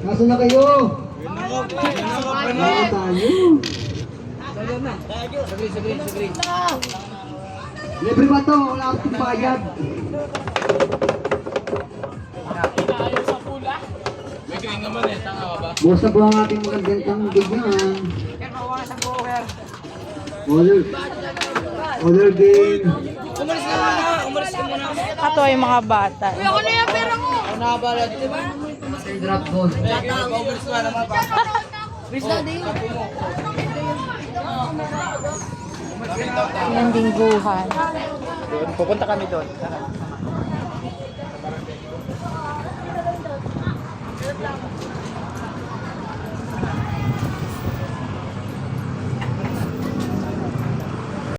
Nasa na kayo? Wala tayo. Libre ba to? Wala akong bayad. Busa po ang ating magandang bigyan. Order game. Umalis ka muna. Ito ay mga bata. Uy, ako na yung pera ko. Ako nakabalad, di ba? Drop goal. Umalis ka naman pa. Please na din. Yung lingguhan. Pupunta kami doon.